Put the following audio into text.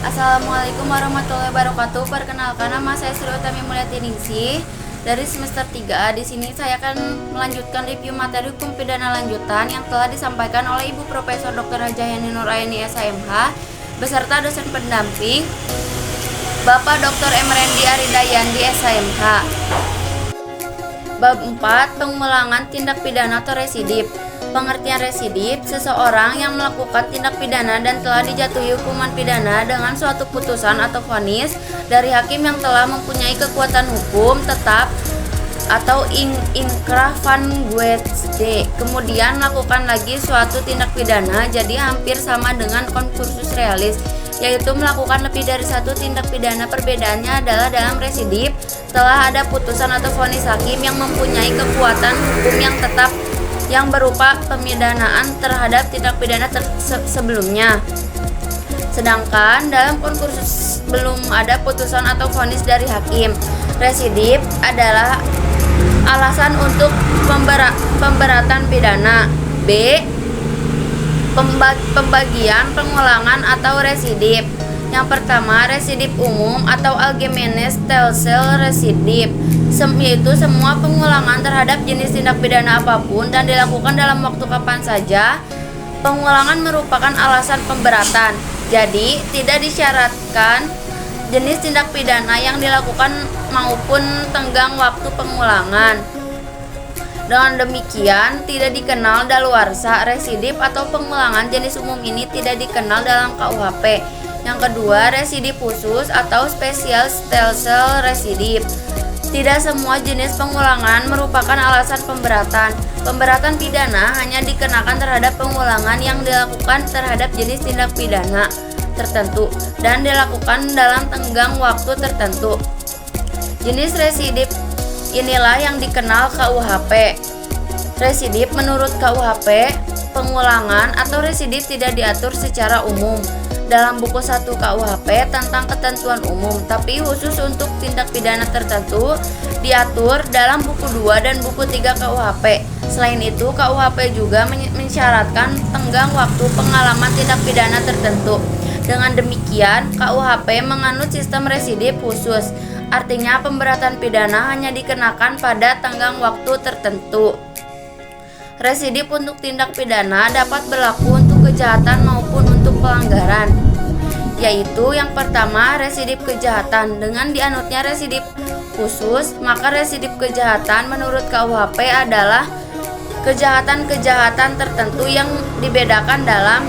Assalamualaikum warahmatullahi wabarakatuh. Perkenalkan, nama saya Sri Utami Mulyatiningsih dari semester 3. Di sini saya akan melanjutkan review materi hukum pidana lanjutan yang telah disampaikan oleh Ibu Profesor Dr. Hajah Yani Nuraini SHMH beserta dosen pendamping Bapak Dr. Emrendi Aridayandi SHMH. Bab 4, pengulangan tindak pidana atau residip. Pengertian residip, seseorang yang melakukan tindak pidana dan telah dijatuhi hukuman pidana dengan suatu putusan atau vonis dari hakim yang telah mempunyai kekuatan hukum tetap atau inkrah van Guezde, kemudian melakukan lagi suatu tindak pidana, jadi hampir sama dengan concursus realis, yaitu melakukan lebih dari satu tindak pidana. Perbedaannya adalah dalam residip telah ada putusan atau vonis hakim yang mempunyai kekuatan hukum yang tetap yang berupa pemidanaan terhadap tindak pidana sebelumnya. Sedangkan dalam concursus belum ada putusan atau vonis dari hakim. Residip adalah alasan untuk pemberatan pidana. B. Pembagian, pengulangan atau residip. Yang pertama, residip umum atau allgemeine Stelsel residip, yaitu semua pengulangan terhadap jenis tindak pidana apapun dan dilakukan dalam waktu kapan saja. Pengulangan merupakan alasan pemberatan, jadi tidak disyaratkan jenis tindak pidana yang dilakukan maupun tenggang waktu pengulangan. Dengan demikian, tidak dikenal daluarsa. Residip atau pengulangan jenis umum ini tidak dikenal dalam KUHP. Yang kedua, residip khusus atau spesial Stelsel residip. Tidak semua jenis pengulangan merupakan alasan pemberatan. Pemberatan pidana hanya dikenakan terhadap pengulangan yang dilakukan terhadap jenis tindak pidana tertentu dan dilakukan dalam tenggang waktu tertentu. Jenis residip inilah yang dikenal KUHP. Residip menurut KUHP, pengulangan atau residip tidak diatur secara umum dalam buku 1 KUHP tentang ketentuan umum, tapi khusus untuk tindak pidana tertentu diatur dalam buku 2 dan buku 3 KUHP. Selain itu, KUHP juga mensyaratkan tenggang waktu pengalaman tindak pidana tertentu. Dengan demikian, KUHP menganut sistem residip khusus, artinya pemberatan pidana hanya dikenakan pada tenggang waktu tertentu. Residip untuk tindak pidana dapat berlaku untuk kejahatan maupun untuk pelanggaran, yaitu yang pertama, residip kejahatan. Dengan dianutnya residip khusus, maka residip kejahatan menurut KUHP adalah kejahatan-kejahatan tertentu yang dibedakan dalam